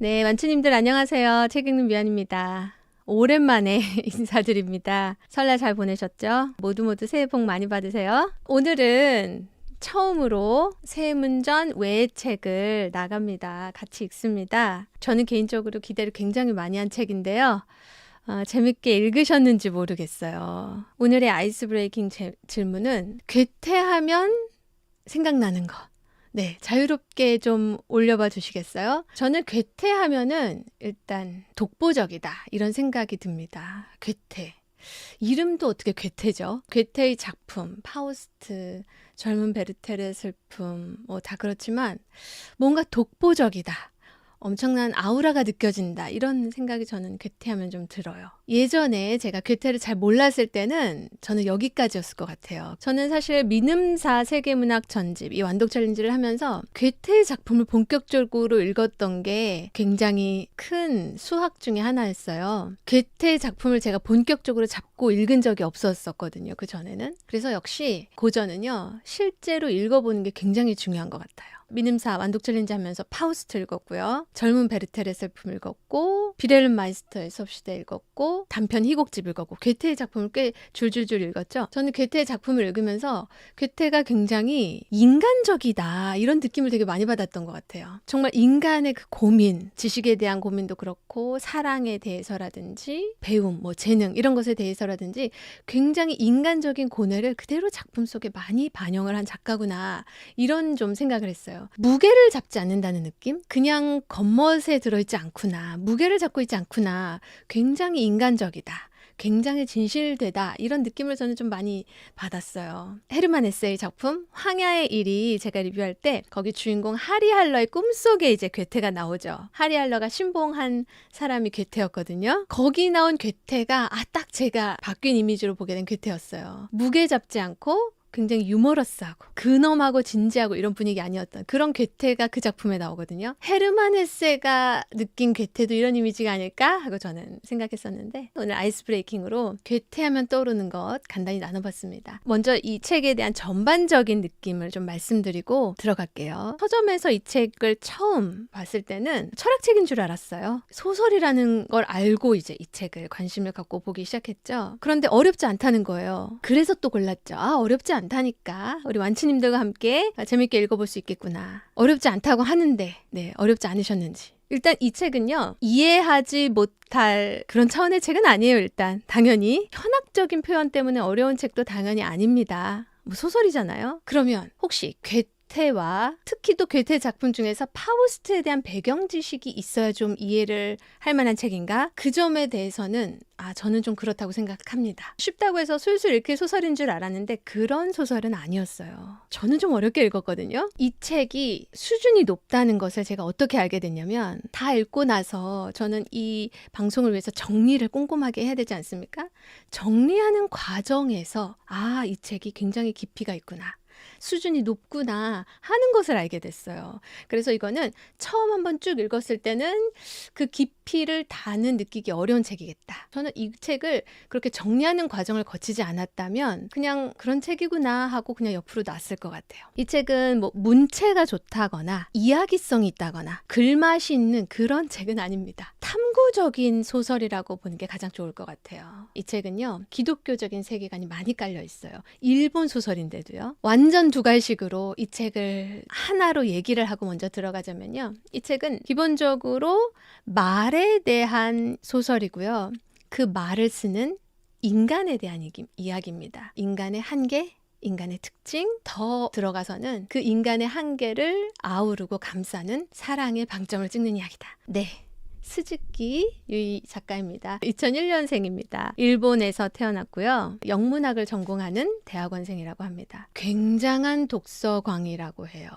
네, 완추님들 안녕하세요. 책 읽는 미안입니다. 오랜만에 인사드립니다. 설날 잘 보내셨죠? 모두 새해 복 많이 받으세요. 오늘은 처음으로 새해문전 외의 책을 나갑니다. 같이 읽습니다. 저는 개인적으로 기대를 굉장히 많이 한 책인데요. 재밌게 읽으셨는지 모르겠어요. 오늘의 아이스 브레이킹 질문은 괴테하면 생각나는 거. 네, 자유롭게 좀 올려봐 주시겠어요? 저는 괴테하면은 일단 독보적이다 이런 생각이 듭니다. 괴테. 이름도 어떻게 괴테죠? 괴테의 작품, 파우스트, 젊은 베르테르의 슬픔, 뭐 다 그렇지만 뭔가 독보적이다. 엄청난 아우라가 느껴진다. 이런 생각이 저는 괴테하면 좀 들어요. 예전에 제가 괴테를 잘 몰랐을 때는 저는 여기까지였을 것 같아요. 저는 사실 미음사 세계문학 전집, 이 완독 챌린지를 하면서 괴테의 작품을 본격적으로 읽었던 게 굉장히 큰 수학 중에 하나였어요. 괴테의 작품을 제가 본격적으로 잡고 읽은 적이 없었거든요. 그 전에는. 그래서 역시 고전은요, 실제로 읽어보는 게 굉장히 중요한 것 같아요. 미음사 완독 챌린지 하면서 파우스트 읽었고요. 젊은 베르테르의 슬픔 읽었고, 비렐름 마이스터의 수업시대 읽었고, 단편 희곡집 읽었고, 괴테의 작품을 꽤 줄줄줄 읽었죠. 저는 괴테의 작품을 읽으면서 괴테가 굉장히 인간적이다 이런 느낌을 되게 많이 받았던 것 같아요. 정말 인간의 그 고민, 지식에 대한 고민도 그렇고 사랑에 대해서라든지 배움, 뭐 재능 이런 것에 대해서라든지 굉장히 인간적인 고뇌를 그대로 작품 속에 많이 반영을 한 작가구나 이런 좀 생각을 했어요. 무게를 잡지 않는다는 느낌? 그냥 겉멋에 들어있지 않구나. 무게를 잡고 있지 않구나. 굉장히 인간적이다. 굉장히 진실되다. 이런 느낌을 저는 좀 많이 받았어요. 헤르만 헤세의 작품 황야의 일이 제가 리뷰할 때 거기 주인공 하리 할러의 꿈속에 이제 괴테가 나오죠. 하리 할러가 신봉한 사람이 괴테였거든요. 거기 나온 괴테가 딱 제가 바뀐 이미지로 보게 된 괴테였어요. 무게 잡지 않고 굉장히 유머러스하고 근엄하고 진지하고 이런 분위기 아니었던 그런 괴테가 그 작품에 나오거든요. 헤르만 헤세가 느낀 괴테도 이런 이미지가 아닐까 하고 저는 생각했었는데 오늘 아이스 브레이킹으로 괴테하면 떠오르는 것 간단히 나눠봤습니다. 먼저 이 책에 대한 전반적인 느낌을 좀 말씀드리고 들어갈게요. 서점에서 이 책을 처음 봤을 때는 철학책인 줄 알았어요. 소설이라는 걸 알고 이제 이 책을 관심을 갖고 보기 시작했죠. 그런데 어렵지 않다는 거예요. 그래서 또 골랐죠. 어렵지 않다니까 우리 완치님들과 함께 재밌게 읽어볼 수 있겠구나. 어렵지 않다고 하는데 어렵지 않으셨는지. 일단 이 책은요, 이해하지 못할 그런 차원의 책은 아니에요. 일단 당연히 현학적인 표현 때문에 어려운 책도 당연히 아닙니다. 뭐 소설이잖아요. 그러면 혹시 괴테와 특히 또 괴테 작품 중에서 파우스트에 대한 배경 지식이 있어야 좀 이해를 할 만한 책인가? 그 점에 대해서는 저는 좀 그렇다고 생각합니다. 쉽다고 해서 술술 읽힐 소설인 줄 알았는데 그런 소설은 아니었어요. 저는 좀 어렵게 읽었거든요. 이 책이 수준이 높다는 것을 제가 어떻게 알게 됐냐면 다 읽고 나서 저는 이 방송을 위해서 정리를 꼼꼼하게 해야 되지 않습니까? 정리하는 과정에서 이 책이 굉장히 깊이가 있구나. 수준이 높구나 하는 것을 알게 됐어요. 그래서 이거는 처음 한번 쭉 읽었을 때는 그 깊이를 다는 느끼기 어려운 책이겠다. 저는 이 책을 그렇게 정리하는 과정을 거치지 않았다면 그냥 그런 책이구나 하고 그냥 옆으로 놨을 것 같아요. 이 책은 뭐 문체가 좋다거나 이야기성이 있다거나 글맛이 있는 그런 책은 아닙니다. 탐구적인 소설이라고 보는 게 가장 좋을 것 같아요. 이 책은요, 기독교적인 세계관이 많이 깔려 있어요. 일본 소설인데도요. 완전 두갈식으로 이 책을 하나로 얘기를 하고 먼저 들어가자면요. 이 책은 기본적으로 말에 대한 소설이고요. 그 말을 쓰는 인간에 대한 이야기입니다. 인간의 한계, 인간의 특징, 더 들어가서는 그 인간의 한계를 아우르고 감싸는 사랑의 방점을 찍는 이야기다. 스즈키 유이 작가입니다. 2001년생입니다. 일본에서 태어났고요. 영문학을 전공하는 대학원생이라고 합니다. 굉장한 독서광이라고 해요.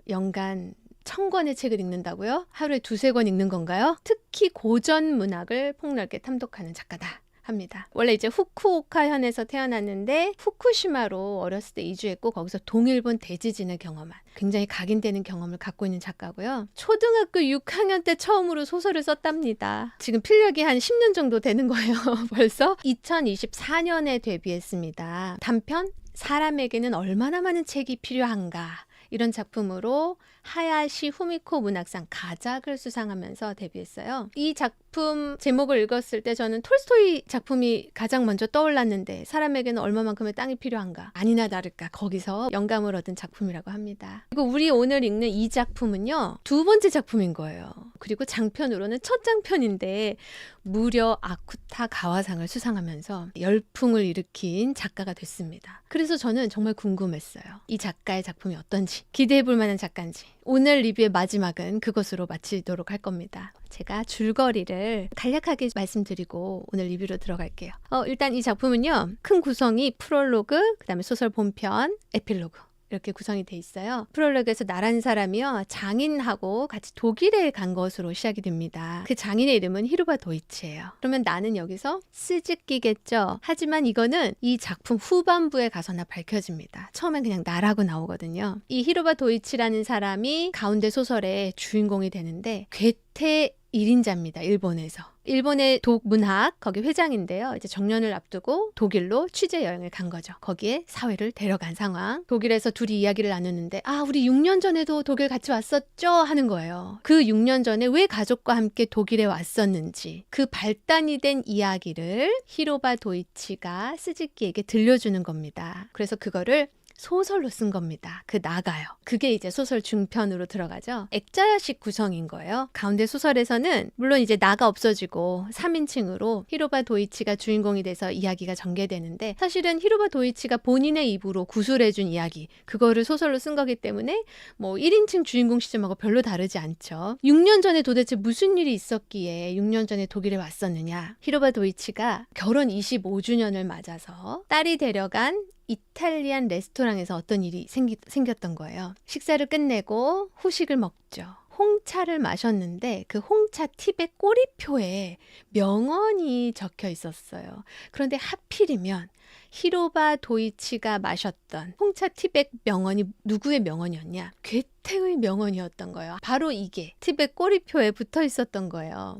연간 1000권의 책을 읽는다고요? 하루에 2-3권 읽는 건가요? 특히 고전 문학을 폭넓게 탐독하는 작가다 합니다. 원래 이제 후쿠오카현에서 태어났는데 후쿠시마로 어렸을 때 이주했고 거기서 동일본 대지진을 경험한 굉장히 각인되는 경험을 갖고 있는 작가고요. 초등학교 6학년 때 처음으로 소설을 썼답니다. 지금 필력이 한 10년 정도 되는 거예요. 벌써 2024년에 데뷔했습니다. 단편 사람에게는 얼마나 많은 책이 필요한가 이런 작품으로 하야시 후미코 문학상 가작을 수상하면서 데뷔했어요. 이 작품 제목을 읽었을 때 저는 톨스토이 작품이 가장 먼저 떠올랐는데 사람에게는 얼마만큼의 땅이 필요한가? 아니나 다를까 거기서 영감을 얻은 작품이라고 합니다. 그리고 우리 오늘 읽는 이 작품은요. 두 번째 작품인 거예요. 그리고 장편으로는 첫 장편인데 무려 아쿠타 가와상을 수상하면서 열풍을 일으킨 작가가 됐습니다. 그래서 저는 정말 궁금했어요. 이 작가의 작품이 어떤지, 기대해볼 만한 작가인지. 오늘 리뷰의 마지막은 그것으로 마치도록 할 겁니다. 제가 줄거리를 간략하게 말씀드리고 오늘 리뷰로 들어갈게요. 일단 이 작품은요. 큰 구성이 프롤로그, 그다음에 소설 본편, 에필로그 이렇게 구성이 돼 있어요. 프롤로그에서 나란 사람이요. 장인하고 같이 독일에 간 것으로 시작이 됩니다. 그 장인의 이름은 히로바 도이치예요. 그러면 나는 여기서 스즈키겠죠. 하지만 이거는 이 작품 후반부에 가서나 밝혀집니다. 처음엔 그냥 나라고 나오거든요. 이 히로바 도이치라는 사람이 가운데 소설의 주인공이 되는데 괴테 1인자입니다. 일본에서. 일본의 독문학 거기 회장인데요. 이제 정년을 앞두고 독일로 취재 여행을 간 거죠. 거기에 사회를 데려간 상황. 독일에서 둘이 이야기를 나누는데 우리 6년 전에도 독일 같이 왔었죠? 하는 거예요. 그 6년 전에 왜 가족과 함께 독일에 왔었는지 그 발단이 된 이야기를 히로바 도이치가 스즈키에게 들려주는 겁니다. 그래서 그거를 소설로 쓴 겁니다. 그 나가요. 그게 이제 소설 중편으로 들어가죠. 액자식 구성인 거예요. 가운데 소설에서는 물론 이제 나가 없어지고 3인칭으로 히로바 도이치가 주인공이 돼서 이야기가 전개되는데 사실은 히로바 도이치가 본인의 입으로 구술해준 이야기 그거를 소설로 쓴 거기 때문에 뭐 1인칭 주인공 시점하고 별로 다르지 않죠. 6년 전에 도대체 무슨 일이 있었기에 6년 전에 독일에 왔었느냐. 히로바 도이치가 결혼 25주년을 맞아서 딸이 데려간 이탈리안 레스토랑에서 어떤 일이 생겼던 거예요. 식사를 끝내고 후식을 먹죠. 홍차를 마셨는데 그 홍차 팁의 꼬리표에 명언이 적혀 있었어요. 그런데 하필이면 히로바 도이치가 마셨던 홍차 티백 명언이 누구의 명언이었냐? 괴테의 명언이었던 거예요. 바로 이게 티백 꼬리표에 붙어 있었던 거예요.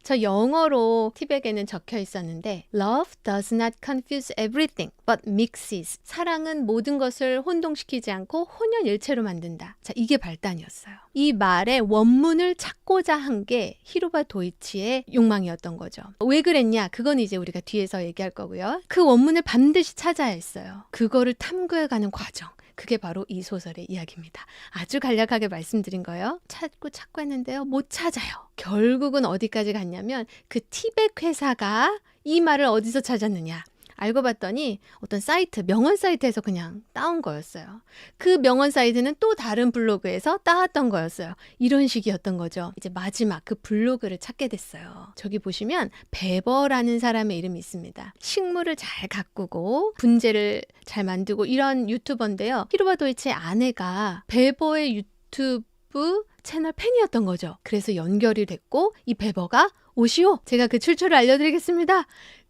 저 영어로 티백에는 적혀 있었는데 Love does not confuse everything but mixes. 사랑은 모든 것을 혼동시키지 않고 혼연일체로 만든다. 자, 이게 발단이었어요. 이 말의 원문을 찾고자 한 게 히로바 도이치의 욕망이었던 거죠. 왜 그랬냐? 그건 이제 우리가 뒤에서 얘기할 거고요. 그 원문을 반드시 찾아야 했어요. 그거를 탐구해가는 과정. 그게 바로 이 소설의 이야기입니다. 아주 간략하게 말씀드린 거예요. 찾고 했는데요. 못 찾아요. 결국은 어디까지 갔냐면 그 티백 회사가 이 말을 어디서 찾았느냐. 알고 봤더니 어떤 사이트, 명언 사이트에서 그냥 따온 거였어요. 그 명언 사이트는 또 다른 블로그에서 따왔던 거였어요. 이런 식이었던 거죠. 이제 마지막 그 블로그를 찾게 됐어요. 저기 보시면 베버라는 사람의 이름이 있습니다. 식물을 잘 가꾸고 분재를 잘 만들고 이런 유튜버인데요. 히로바 도이치의 아내가 베버의 유튜브 채널 팬이었던 거죠. 그래서 연결이 됐고 이 베버가 오시오. 제가 그 출처를 알려드리겠습니다.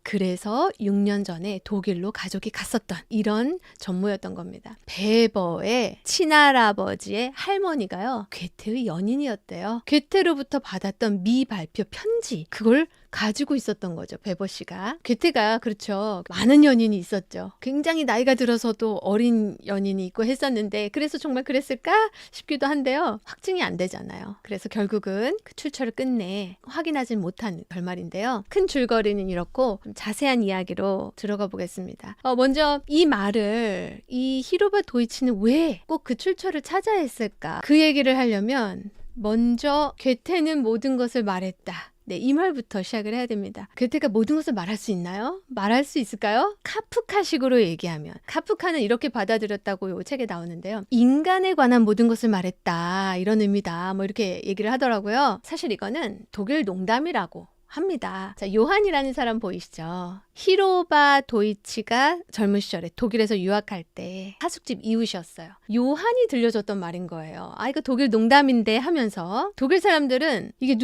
그래서 6년 전에 독일로 가족이 갔었던 이런 전모였던 겁니다. 베버의 친할아버지의 할머니가요. 괴테의 연인이었대요. 괴테로부터 받았던 미발표 편지 그걸 가지고 있었던 거죠. 베버 씨가. 괴테가 그렇죠. 많은 연인이 있었죠. 굉장히 나이가 들어서도 어린 연인이 있고 했었는데 그래서 정말 그랬을까 싶기도 한데요. 확증이 안 되잖아요. 그래서 결국은 그 출처를 끝내 확인하진 못한 결말인데요. 큰 줄거리는 이렇고 자세한 이야기로 들어가 보겠습니다. 먼저 이 말을 이 히로바 도이치는 왜 꼭 그 출처를 찾아야 했을까? 그 얘기를 하려면 먼저 괴테는 모든 것을 말했다. 네, 이 말부터 시작을 해야 됩니다. 괴테가 모든 것을 말할 수 있나요? 말할 수 있을까요? 카프카식으로 얘기하면 카프카는 이렇게 받아들였다고 이 책에 나오는데요. 인간에 관한 모든 것을 말했다 이런 의미다 뭐 이렇게 얘기를 하더라고요. 사실 이거는 독일 농담이라고 합니다. 자, 요한이라는 사람 보이시죠? 히로바 도이치가 젊은 시절에 독일에서 유학할 때 하숙집 이웃이었어요. 요한이 들려줬던 말인 거예요. 이거 독일 농담인데 하면서 독일 사람들은 이게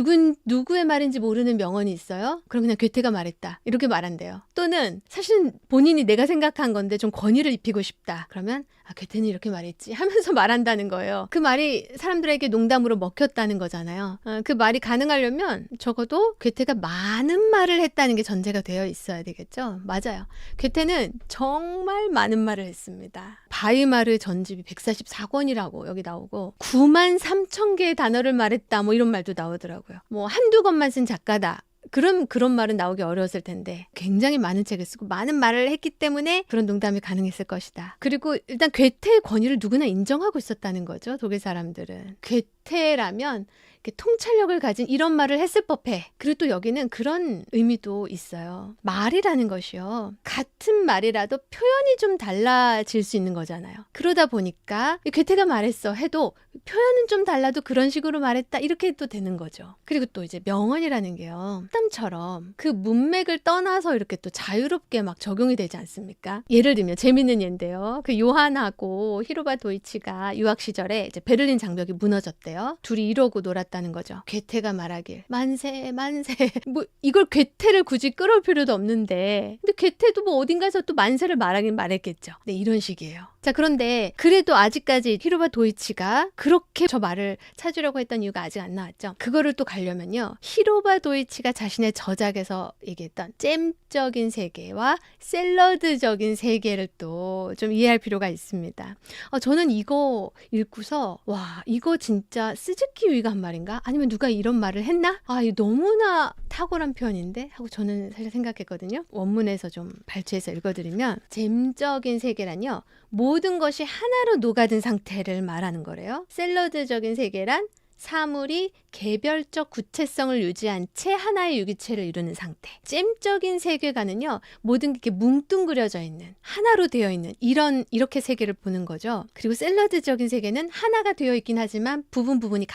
누구의 말인지 모르는 명언이 있어요? 그럼 그냥 괴테가 말했다. 이렇게 말한대요. 또는 사실은 본인이 내가 생각한 건데 좀 권위를 입히고 싶다. 그러면 괴테는 이렇게 말했지 하면서 말한다는 거예요. 그 말이 사람들에게 농담으로 먹혔다는 거잖아요. 그 말이 가능하려면 적어도 괴테가 많은 말을 했다는 게 전제가 되어 있어야 되겠죠. 맞아요. 괴테는 정말 많은 말을 했습니다. 바이마르 전집이 144권이라고 여기 나오고 9만 3천 개의 단어를 말했다 뭐 이런 말도 나오더라고요. 뭐 한두 권만 쓴 작가다. 그런 말은 나오기 어려웠을 텐데 굉장히 많은 책을 쓰고 많은 말을 했기 때문에 그런 농담이 가능했을 것이다. 그리고 일단 괴테의 권위를 누구나 인정하고 있었다는 거죠. 독일 사람들은. 괴테라면 이렇게 통찰력을 가진 이런 말을 했을 법해. 그리고 또 여기는 그런 의미도 있어요. 말이라는 것이요. 같은 말이라도 표현이 좀 달라질 수 있는 거잖아요. 그러다 보니까 괴테가 말했어 해도 표현은 좀 달라도 그런 식으로 말했다 이렇게 또 되는 거죠. 그리고 또 이제 명언이라는 게요. 땀처럼 그 문맥을 떠나서 이렇게 또 자유롭게 막 적용이 되지 않습니까? 예를 들면 재밌는 예인데요. 그 요한하고 히로바 도이치가 유학 시절에 이제 베를린 장벽이 무너졌대요. 둘이 이러고 놀았다는 거죠. 괴테가 말하길 만세 만세 뭐 이걸 괴테를 굳이 끌어올 필요도 없는데 근데 괴테도 뭐 어딘가에서 또 만세를 말하긴 말했겠죠. 네, 이런 식이에요. 자, 그런데 그래도 아직까지 히로바 도이치가 그렇게 저 말을 찾으려고 했던 이유가 아직 안 나왔죠. 그거를 또 가려면요. 히로바 도이치가 자신의 저작에서 얘기했던 잼적인 세계와 샐러드적인 세계를 또 좀 이해할 필요가 있습니다. 저는 이거 읽고서 와, 이거 진짜 스즈키 위가 한 말인가? 아니면 누가 이런 말을 했나? 이거 너무나 탁월한 표현인데? 하고 저는 사실 생각했거든요. 원문에서 좀 발췌해서 읽어드리면 잼적인 세계란요. 모든 것이 하나로 녹아든 상태를 말하는 거래요. 샐러드적인 세계란 사물이 개별적 구체성을 유지한 채 하나의 유기체를 이루는 상태. 잼적인 세계관은요. 모든 게 이렇게 뭉뚱그려져 있는 하나로 되어 있는 이렇게 세계를 보는 거죠. 그리고 샐러드적인 세계는 하나가 되어 있긴 하지만 부분이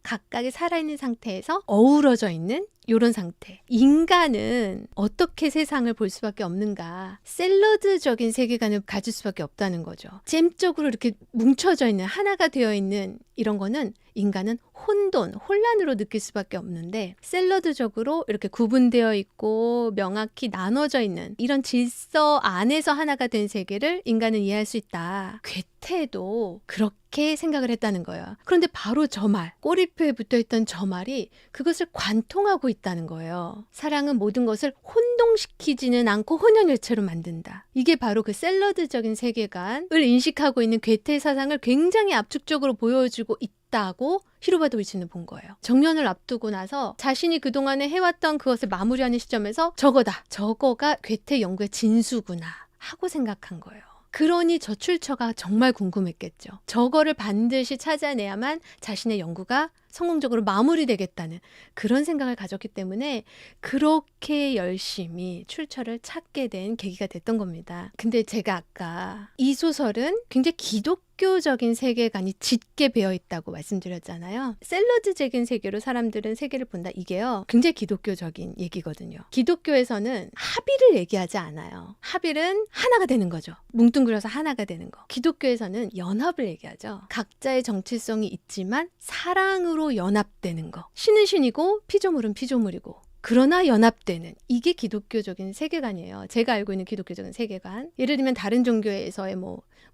각각이 살아있는 상태에서 어우러져 있는 이런 상태. 인간은 어떻게 세상을 볼 수밖에 없는가? 샐러드적인 세계관을 가질 수밖에 없다는 거죠. 잼적으로 이렇게 뭉쳐져 있는 하나가 되어 있는 이런 거는 인간은 혼란으로 느낄 수밖에 없는데 샐러드적으로 이렇게 구분되어 있고 명확히 나눠져 있는 이런 질서 안에서 하나가 된 세계를 인간은 이해할 수 있다. 괴테도 그렇게 생각을 했다는 거예요. 그런데 바로 저 말, 꼬리표에 붙어있던 저 말이 그것을 관통하고 있다는 거예요. 사랑은 모든 것을 혼동시키지는 않고 혼연일체로 만든다. 이게 바로 그 샐러드적인 세계관을 인식하고 있는 괴테의 사상을 굉장히 압축적으로 보여주고 있다고 히로바 도이치는 본 거예요. 정년을 앞두고 나서 자신이 그동안에 해왔던 그것을 마무리하는 시점에서 저거가 괴테 연구의 진수구나 하고 생각한 거예요. 그러니 저 출처가 정말 궁금했겠죠. 저거를 반드시 찾아내야만 자신의 연구가 성공적으로 마무리되겠다는 그런 생각을 가졌기 때문에 그렇게 열심히 출처를 찾게 된 계기가 됐던 겁니다. 근데 제가 아까 이 소설은 굉장히 기독교적인 세계관이 짙게 배어 있다고 말씀드렸잖아요. 샐러드적인 세계로 사람들은 세계를 본다. 이게요. 굉장히 기독교적인 얘기거든요. 기독교에서는 합의를 얘기하지 않아요. 합의는 하나가 되는 거죠. 뭉뚱그려서 하나가 되는 거. 기독교에서는 연합을 얘기하죠. 각자의 정체성이 있지만 사랑으로 연합되는 거. 신은 신이고 피조물은 피조물이고 그러나 연합되는 이게 기독교적인 세계관이에요. 제가 알고 있는 기독교적인 세계관. 예를 들면 다른 종교에서의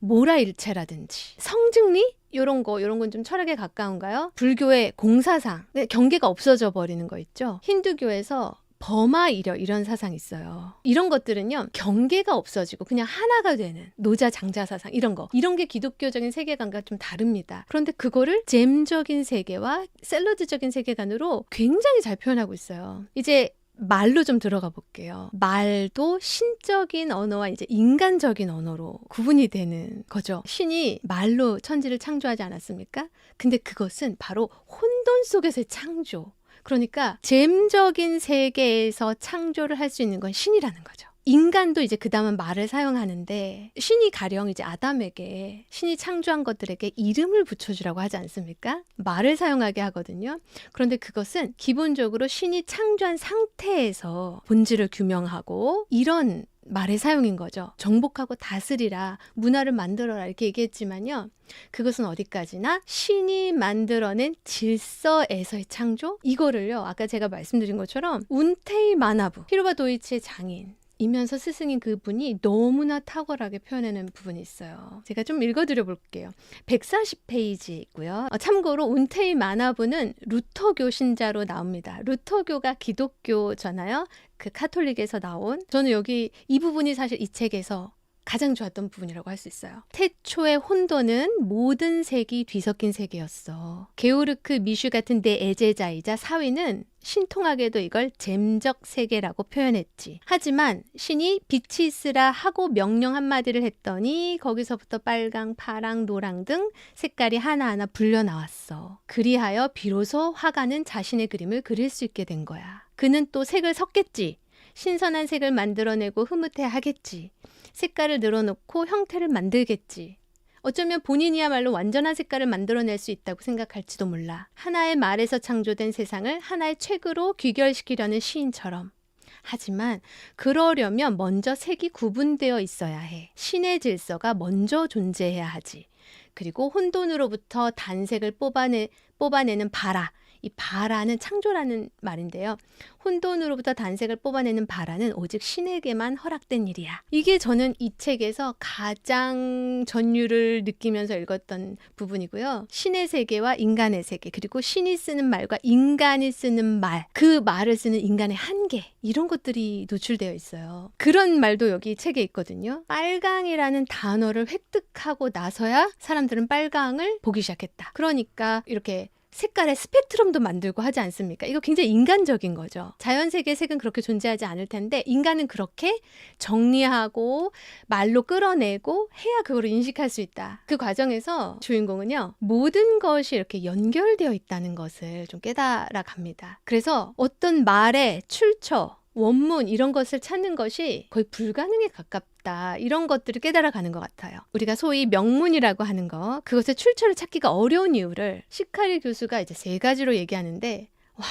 모라일체라든지 성증리 요런 건 좀 철학에 가까운가요? 불교의 공사상, 경계가 없어져 버리는 거 있죠. 힌두교에서 버마이려 이런 사상이 있어요. 이런 것들은요. 경계가 없어지고 그냥 하나가 되는 노자 장자 사상 이런 게 기독교적인 세계관과 좀 다릅니다. 그런데 그거를 잼적인 세계와 샐러드적인 세계관으로 굉장히 잘 표현하고 있어요. 이제 말로 좀 들어가 볼게요. 말도 신적인 언어와 이제 인간적인 언어로 구분이 되는 거죠. 신이 말로 천지를 창조하지 않았습니까? 근데 그것은 바로 혼돈 속에서의 창조. 그러니까 잼적인 세계에서 창조를 할 수 있는 건 신이라는 거죠. 인간도 이제 그 다음은 말을 사용하는데 신이 가령 이제 아담에게 신이 창조한 것들에게 이름을 붙여주라고 하지 않습니까? 말을 사용하게 하거든요. 그런데 그것은 기본적으로 신이 창조한 상태에서 본질을 규명하고 이런 말의 사용인 거죠. 정복하고 다스리라, 문화를 만들어라 이렇게 얘기했지만요. 그것은 어디까지나 신이 만들어낸 질서에서의 창조? 이거를요. 아까 제가 말씀드린 것처럼 운테이 마나부, 히로바 도이치의 장인 이면서 스승인 그분이 너무나 탁월하게 표현하는 부분이 있어요. 제가 좀 읽어드려 볼게요. 140페이지고요. 참고로 운테이 만화부는 루터교 신자로 나옵니다. 루터교가 기독교잖아요. 그 카톨릭에서 나온. 저는 여기 이 부분이 사실 이 책에서 가장 좋았던 부분이라고 할 수 있어요. 태초의 혼돈은 모든 색이 뒤섞인 세계였어. 게오르크 미슈 같은 내 애제자이자 사위는 신통하게도 이걸 잼적 세계라고 표현했지. 하지만 신이 빛이 있으라 하고 명령 한마디를 했더니 거기서부터 빨강, 파랑, 노랑 등 색깔이 하나하나 불려 나왔어. 그리하여 비로소 화가는 자신의 그림을 그릴 수 있게 된 거야. 그는 또 색을 섞겠지. 신선한 색을 만들어내고 흐뭇해 하겠지. 색깔을 늘어놓고 형태를 만들겠지. 어쩌면 본인이야말로 완전한 색깔을 만들어낼 수 있다고 생각할지도 몰라. 하나의 말에서 창조된 세상을 하나의 책으로 귀결시키려는 시인처럼. 하지만 그러려면 먼저 색이 구분되어 있어야 해. 신의 질서가 먼저 존재해야 하지. 그리고 혼돈으로부터 단색을 뽑아내는 바라. 이 바라는 창조라는 말인데요. 혼돈으로부터 단색을 뽑아내는 바라는 오직 신에게만 허락된 일이야. 이게 저는 이 책에서 가장 전율을 느끼면서 읽었던 부분이고요. 신의 세계와 인간의 세계, 그리고 신이 쓰는 말과 인간이 쓰는 말, 그 말을 쓰는 인간의 한계, 이런 것들이 노출되어 있어요. 그런 말도 여기 책에 있거든요. 빨강이라는 단어를 획득하고 나서야 사람들은 빨강을 보기 시작했다. 그러니까 이렇게 색깔의 스펙트럼도 만들고 하지 않습니까? 이거 굉장히 인간적인 거죠. 자연세계의 색은 그렇게 존재하지 않을 텐데 인간은 그렇게 정리하고 말로 끌어내고 해야 그거를 인식할 수 있다. 그 과정에서 주인공은요, 모든 것이 이렇게 연결되어 있다는 것을 좀 깨달아 갑니다. 그래서 어떤 말의 출처, 원문 이런 것을 찾는 것이 거의 불가능에 가깝다. 이런 것들을 깨달아가는 것 같아요. 우리가 소위 명문이라고 하는 거, 그것의 출처를 찾기가 어려운 이유를 시카리 교수가 이제 3가지로 얘기하는데, 와,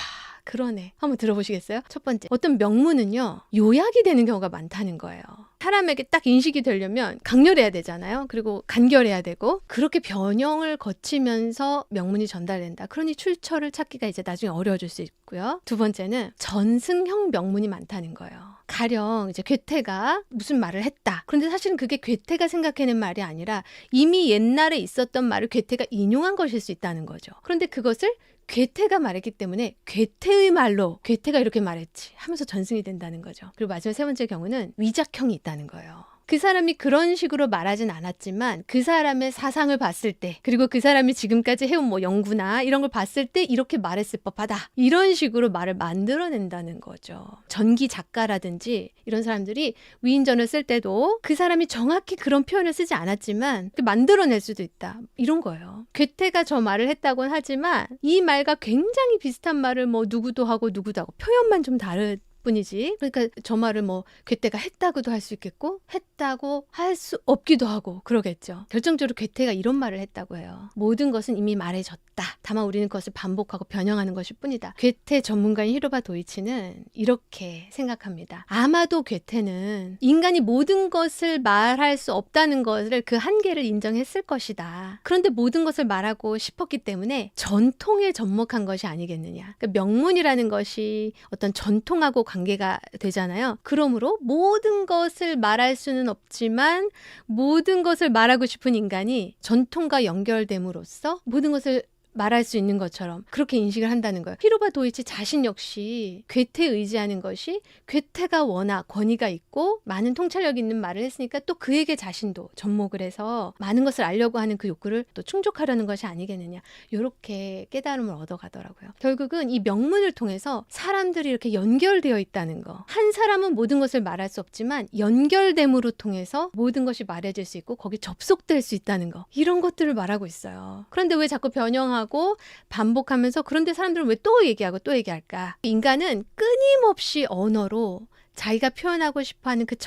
그러네. 한번 들어보시겠어요? 첫 번째, 어떤 명문은요, 요약이 되는 경우가 많다는 거예요. 사람에게 딱 인식이 되려면 강렬해야 되잖아요. 그리고 간결해야 되고, 그렇게 변형을 거치면서 명문이 전달된다. 그러니 출처를 찾기가 이제 나중에 어려워질 수 있고요. 두 번째는 전승형 명문이 많다는 거예요. 가령 이제 괴테가 무슨 말을 했다. 그런데 사실은 그게 괴테가 생각해낸 말이 아니라 이미 옛날에 있었던 말을 괴테가 인용한 것일 수 있다는 거죠. 그런데 그것을 괴테가 말했기 때문에 괴테의 말로 괴테가 이렇게 말했지 하면서 전승이 된다는 거죠. 그리고 마지막 3번째 경우는 위작형이 있다는 거예요. 그 사람이 그런 식으로 말하진 않았지만 그 사람의 사상을 봤을 때, 그리고 그 사람이 지금까지 해온 뭐 연구나 이런 걸 봤을 때 이렇게 말했을 법하다. 이런 식으로 말을 만들어낸다는 거죠. 전기 작가라든지 이런 사람들이 위인전을 쓸 때도 그 사람이 정확히 그런 표현을 쓰지 않았지만 만들어낼 수도 있다. 이런 거예요. 괴테가 저 말을 했다고는 하지만 이 말과 굉장히 비슷한 말을 뭐 누구도 하고 누구도 하고 표현만 좀 다른 뿐이지. 그러니까 저 말을 뭐 괴테가 했다고도 할 수 있겠고 했다고 할 수 없기도 하고 그러겠죠. 결정적으로 괴테가 이런 말을 했다고 해요. 모든 것은 이미 말해졌다. 다만 우리는 그것을 반복하고 변형하는 것일 뿐이다. 괴테 전문가인 히로바 도이치는 이렇게 생각합니다. 아마도 괴테는 인간이 모든 것을 말할 수 없다는 것을 그 한계를 인정했을 것이다. 그런데 모든 것을 말하고 싶었기 때문에 전통에 접목한 것이 아니겠느냐. 그러니까 명문이라는 것이 어떤 전통하고 관계가 되잖아요. 그러므로 모든 것을 말할 수는 없지만 모든 것을 말하고 싶은 인간이 전통과 연결됨으로써 모든 것을 말할 수 있는 것처럼 그렇게 인식을 한다는 거예요. 히로바 도이치 자신 역시 괴테에 의지하는 것이 괴테가 워낙 권위가 있고 많은 통찰력 있는 말을 했으니까 또 그에게 자신도 접목을 해서 많은 것을 알려고 하는 그 욕구를 또 충족하려는 것이 아니겠느냐. 이렇게 깨달음을 얻어가더라고요. 결국은 이 명문을 통해서 사람들이 이렇게 연결되어 있다는 거. 한 사람은 모든 것을 말할 수 없지만 연결됨으로 통해서 모든 것이 말해질 수 있고 거기 접속될 수 있다는 거. 이런 것들을 말하고 있어요. 그런데 왜 자꾸 변형하고 반복하면서 그런데 사람들은 왜 또 얘기하고 또 얘기할까? 인간은 끊임없이 언어로 자기가 표현하고 싶어하는 그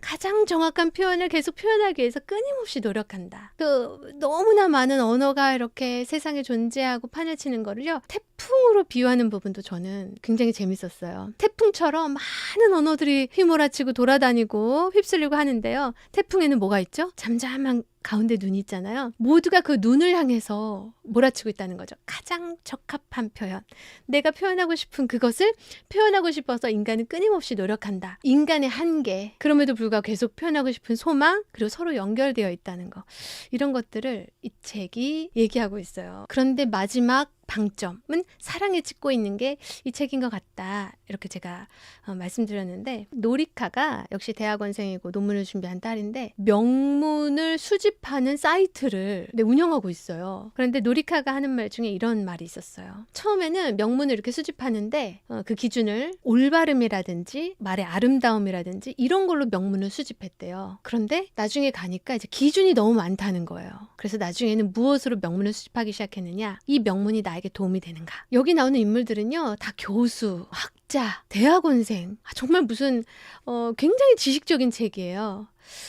가장 정확한 표현을 계속 표현하기 위해서 끊임없이 노력한다. 그 너무나 많은 언어가 이렇게 세상에 존재하고 판을 치는 거를요. 태풍으로 비유하는 부분도 저는 굉장히 재밌었어요. 태풍처럼 많은 언어들이 휘몰아치고 돌아다니고 휩쓸리고 하는데요. 태풍에는 뭐가 있죠? 잠잠한 가운데 눈이 있잖아요. 모두가 그 눈을 향해서 몰아치고 있다는 거죠. 가장 적합한 표현. 내가 표현하고 싶은 그것을 표현하고 싶어서 인간은 끊임없이 노력한다. 인간의 한계, 그럼에도 불구하고 계속 표현하고 싶은 소망, 그리고 서로 연결되어 있다는 거. 이런 것들을 이 책이 얘기하고 있어요. 그런데 마지막 방점은 사랑에 찍고 있는 게 이 책인 것 같다. 이렇게 제가 말씀드렸는데, 노리카가 역시 대학원생이고 논문을 준비한 딸인데 명문을 수집하는 사이트를 운영하고 있어요. 그런데 노리카가 하는 말 중에 이런 말이 있었어요. 처음에는 명문을 이렇게 수집하는데 그 기준을 올바름이라든지 말의 아름다움이라든지 이런 걸로 명문을 수집했대요. 그런데 나중에 가니까 이제 기준이 너무 많다는 거예요. 그래서 나중에는 무엇으로 명문을 수집하기 시작했느냐? 이 명문이 나에게 도움이 되는가? 여기 나오는 인물들은요, 다 교수, 학자, 대학원생. 정말 무슨 굉장히 지식적인 책이에요.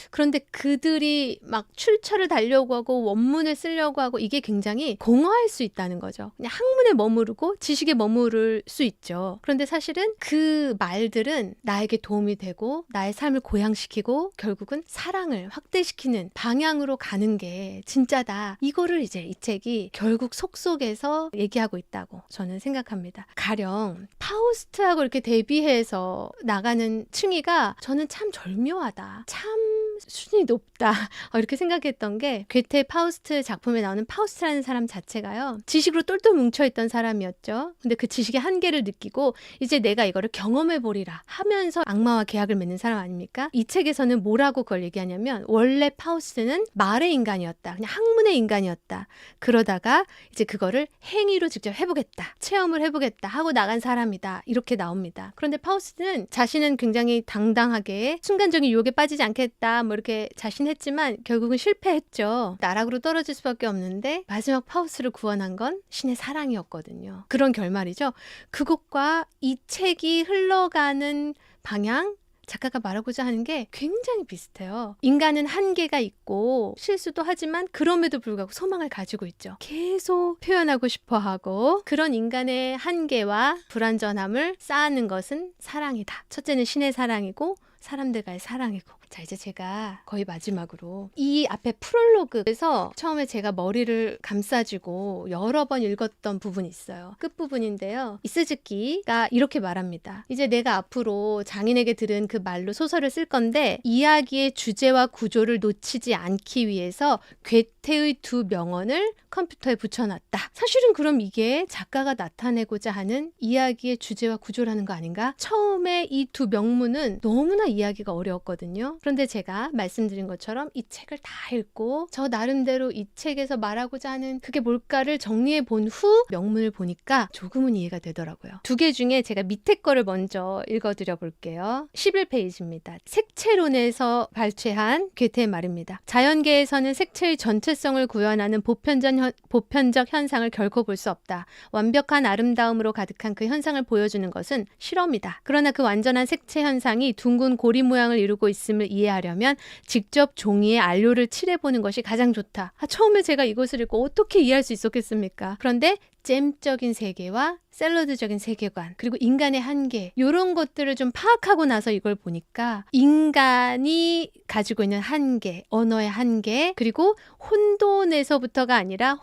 그런데 그들이 막 출처를 달려고 하고 원문을 쓰려고 하고 이게 굉장히 공허할 수 있다는 거죠. 그냥 학문에 머무르고 지식에 머무를 수 있죠. 그런데 사실은 그 말들은 나에게 도움이 되고 나의 삶을 고양시키고 결국은 사랑을 확대시키는 방향으로 가는 게 진짜다. 이거를 이제 이 책이 결국 속속에서 얘기하고 있다고 저는 생각합니다. 가령 파우스트하고 이렇게 대비해서 나가는 층위가 저는 참 절묘하다. 참 수준이 높다. 이렇게 생각했던 게 괴테 파우스트 작품에 나오는 파우스트라는 사람 자체가요. 지식으로 똘똘 뭉쳐있던 사람이었죠. 근데 그 지식의 한계를 느끼고 이제 내가 이거를 경험해보리라 하면서 악마와 계약을 맺는 사람 아닙니까? 이 책에서는 뭐라고 그걸 얘기하냐면 원래 파우스트는 말의 인간이었다. 그냥 학문의 인간이었다. 그러다가 이제 그거를 행위로 직접 해보겠다. 체험을 해보겠다 하고 나간 사람이다. 이렇게 나옵니다. 그런데 파우스트는 자신은 굉장히 당당하게 순간적인 유혹에 빠지지 않겠다. 뭐 이렇게 자신했지만 결국은 실패했죠. 나락으로 떨어질 수밖에 없는데 마지막 파우스를 구원한 건 신의 사랑이었거든요. 그런 결말이죠. 그것과 이 책이 흘러가는 방향, 작가가 말하고자 하는 게 굉장히 비슷해요. 인간은 한계가 있고 실수도 하지만 그럼에도 불구하고 소망을 가지고 있죠. 계속 표현하고 싶어 하고 그런 인간의 한계와 불완전함을 쌓는 것은 사랑이다. 첫째는 신의 사랑이고 사람들과의 사랑이고. 자, 이제 제가 거의 마지막으로 이 앞에 프롤로그에서 처음에 제가 머리를 감싸쥐고 여러 번 읽었던 부분이 있어요. 끝부분인데요. 이스즈키가 이렇게 말합니다. 이제 내가 앞으로 장인에게 들은 그 말로 소설을 쓸 건데 이야기의 주제와 구조를 놓치지 않기 위해서 괴테의 두 명언을 컴퓨터에 붙여놨다. 사실은 그럼 이게 작가가 나타내고자 하는 이야기의 주제와 구조라는 거 아닌가? 처음에 이 두 명문은 너무나 이야기가 어려웠거든요. 그런데 제가 말씀드린 것처럼 이 책을 다 읽고 저 나름대로 이 책에서 말하고자 하는 그게 뭘까를 정리해 본 후 명문을 보니까 조금은 이해가 되더라고요. 두 개 중에 제가 밑에 거를 먼저 읽어드려 볼게요. 11페이지입니다. 색채론에서 발췌한 괴테의 말입니다. 자연계에서는 색채의 전체성을 구현하는 보편적 현상을 결코 볼 수 없다. 완벽한 아름다움으로 가득한 그 현상을 보여주는 것은 실험이다. 그러나 그 완전한 색채 현상이 둥근 고리 모양을 이루고 있음을 이해하려면 직접 종이에 안료를 칠해보는 것이 가장 좋다. 처음에 제가 이것을 읽고 어떻게 이해할 수 있었겠습니까? 그런데 잼적인 세계와 샐러드적인 세계관 그리고 인간의 한계 이런 것들을 좀 파악하고 나서 이걸 보니까 인간이 가지고 있는 한계, 언어의 한계 그리고 혼돈에서부터가 아니라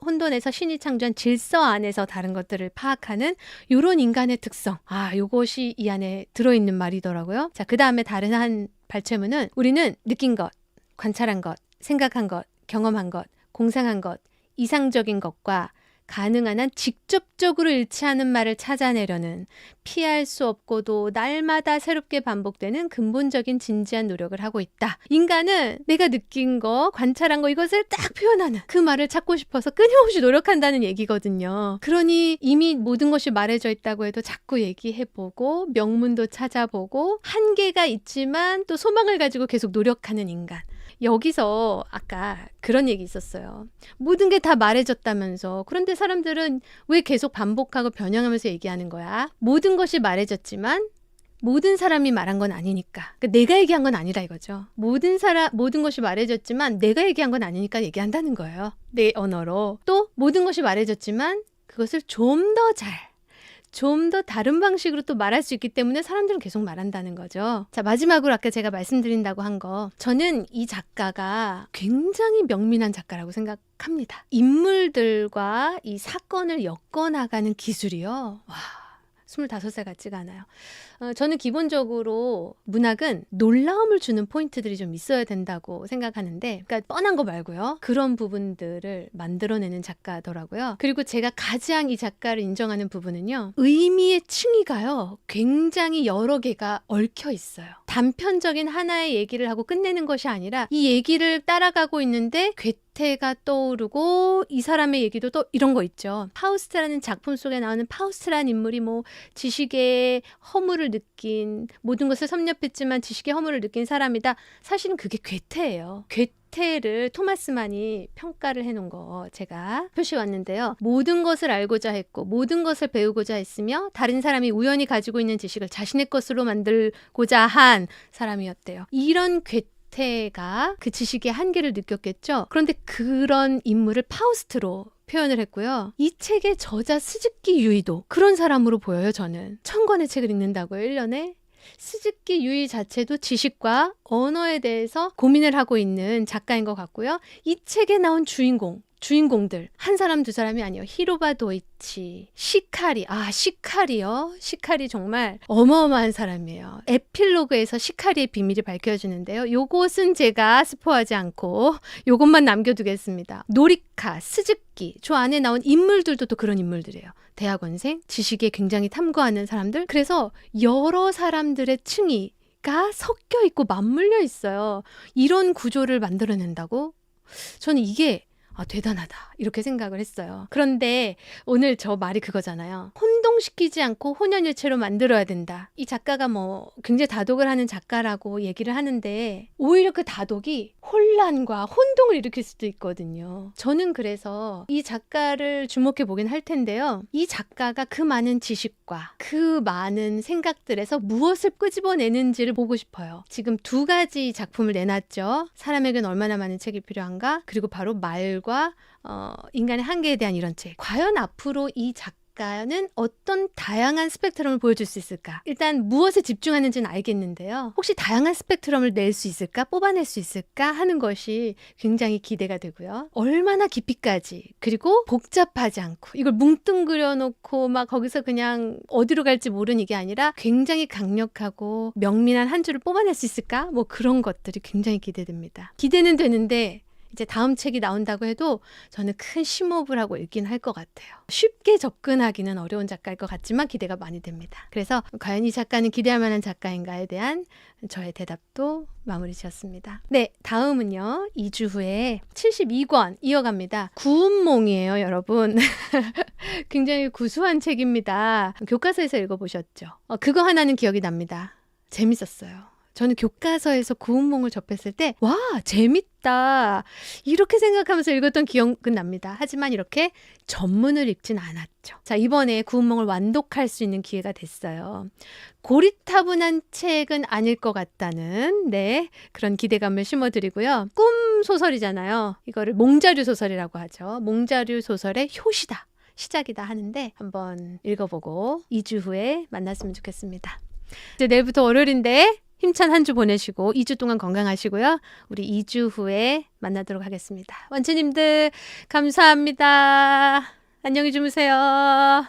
혼돈에서 신이 창조한 질서 안에서 다른 것들을 파악하는 이런 인간의 특성 요것이 이 안에 들어있는 말이더라고요. 자, 그 다음에 다른 한 발췌문은 우리는 느낀 것, 관찰한 것, 생각한 것, 경험한 것, 공상한 것, 이상적인 것과 가능한 한 직접적으로 일치하는 말을 찾아내려는 피할 수 없고도 날마다 새롭게 반복되는 근본적인 진지한 노력을 하고 있다. 인간은 내가 느낀 거, 관찰한 거 이것을 딱 표현하는 그 말을 찾고 싶어서 끊임없이 노력한다는 얘기거든요. 그러니 이미 모든 것이 말해져 있다고 해도 자꾸 얘기해보고 명문도 찾아보고 한계가 있지만 또 소망을 가지고 계속 노력하는 인간. 여기서 아까 그런 얘기 있었어요. 모든 게 다 말해졌다면서. 그런데 사람들은 왜 계속 반복하고 변형하면서 얘기하는 거야? 모든 것이 말해졌지만 모든 사람이 말한 건 아니니까. 그러니까 내가 얘기한 건 아니라 이거죠. 모든 것이 말해졌지만 내가 얘기한 건 아니니까 얘기한다는 거예요. 내 언어로. 또 모든 것이 말해졌지만 그것을 좀 더 좀 더 다른 방식으로 또 말할 수 있기 때문에 사람들은 계속 말한다는 거죠. 자, 마지막으로 아까 제가 말씀드린다고 한 거, 저는 이 작가가 굉장히 명민한 작가라고 생각합니다. 인물들과 이 사건을 엮어나가는 기술이요. 와, 25살 같지가 않아요. 저는 기본적으로 문학은 놀라움을 주는 포인트들이 좀 있어야 된다고 생각하는데, 그러니까 뻔한 거 말고요. 그런 부분들을 만들어내는 작가더라고요. 그리고 제가 가장 이 작가를 인정하는 부분은요. 의미의 층위가요. 굉장히 여러 개가 얽혀 있어요. 단편적인 하나의 얘기를 하고 끝내는 것이 아니라 이 얘기를 따라가고 있는데 괴테가 떠오르고 이 사람의 얘기도 또 이런 거 있죠. 파우스트라는 작품 속에 나오는 파우스트라는 인물이 뭐 지식의 허물을 느낀, 모든 것을 섭렵했지만 지식의 허물을 느낀 사람이다. 사실은 그게 괴테예요. 괴테를 토마스만이 평가를 해놓은 거 제가 표시 왔는데요. 모든 것을 알고자 했고 모든 것을 배우고자 했으며 다른 사람이 우연히 가지고 있는 지식을 자신의 것으로 만들고자 한 사람이었대요. 이런 괴테가 그 지식의 한계를 느꼈겠죠. 그런데 그런 인물을 파우스트로 표현을 했고요. 이 책의 저자 스즈키 유이도 그런 사람으로 보여요. 저는 1000권의 책을 읽는다고요. 1년에. 스즈키 유이 자체도 지식과 언어에 대해서 고민을 하고 있는 작가인 것 같고요. 이 책에 나온 주인공들 한 사람 두 사람이 아니에요. 히로바 도이치, 시카리요. 시카리 정말 어마어마한 사람이에요. 에필로그에서 시카리의 비밀이 밝혀지는데요. 요것은 제가 스포하지 않고 요것만 남겨두겠습니다. 노리카, 스즈키, 저 안에 나온 인물들도 또 그런 인물들이에요. 대학원생, 지식에 굉장히 탐구하는 사람들. 그래서 여러 사람들의 층위가 섞여 있고 맞물려 있어요. 이런 구조를 만들어낸다고? 저는 이게 대단하다 이렇게 생각을 했어요. 그런데 오늘 저 말이 그거잖아요. 혼동시키지 않고 혼연일체로 만들어야 된다. 이 작가가 뭐 굉장히 다독을 하는 작가라고 얘기를 하는데 오히려 그 다독이 혼란과 혼동을 일으킬 수도 있거든요. 저는 그래서 이 작가를 주목해 보긴 할 텐데요. 이 작가가 그 많은 지식과 그 많은 생각들에서 무엇을 끄집어내는지를 보고 싶어요. 지금 2가지 작품을 내놨죠. 사람에겐 얼마나 많은 책이 필요한가? 그리고 바로 말과 인간의 한계에 대한 이런 책. 과연 앞으로 이 작가는 어떤 다양한 스펙트럼을 보여줄 수 있을까? 일단 무엇에 집중하는지는 알겠는데요. 혹시 다양한 스펙트럼을 낼 수 있을까? 뽑아낼 수 있을까? 하는 것이 굉장히 기대가 되고요. 얼마나 깊이까지, 그리고 복잡하지 않고 이걸 뭉뚱그려 놓고 막 거기서 그냥 어디로 갈지 모르는 게 아니라 굉장히 강력하고 명민한 한 줄을 뽑아낼 수 있을까? 뭐 그런 것들이 굉장히 기대됩니다. 기대는 되는데 이제 다음 책이 나온다고 해도 저는 큰 심호흡을 하고 읽긴 할 것 같아요. 쉽게 접근하기는 어려운 작가일 것 같지만 기대가 많이 됩니다. 그래서 과연 이 작가는 기대할 만한 작가인가에 대한 저의 대답도 마무리 지었습니다. 네, 다음은요. 2주 후에 72권 이어갑니다. 구운몽이에요, 여러분. 굉장히 구수한 책입니다. 교과서에서 읽어보셨죠? 그거 하나는 기억이 납니다. 재밌었어요. 저는 교과서에서 구운몽을 접했을 때 와, 재밌다 이렇게 생각하면서 읽었던 기억은 납니다. 하지만 이렇게 전문을 읽진 않았죠. 자, 이번에 구운몽을 완독할 수 있는 기회가 됐어요. 고리타분한 책은 아닐 것 같다는 그런 기대감을 심어드리고요. 꿈 소설이잖아요. 이거를 몽자류 소설이라고 하죠. 몽자류 소설의 효시다, 시작이다 하는데 한번 읽어보고 2주 후에 만났으면 좋겠습니다. 이제 내일부터 월요일인데 힘찬 한 주 보내시고 2주 동안 건강하시고요. 우리 2주 후에 만나도록 하겠습니다. 원주님들 감사합니다. 안녕히 주무세요.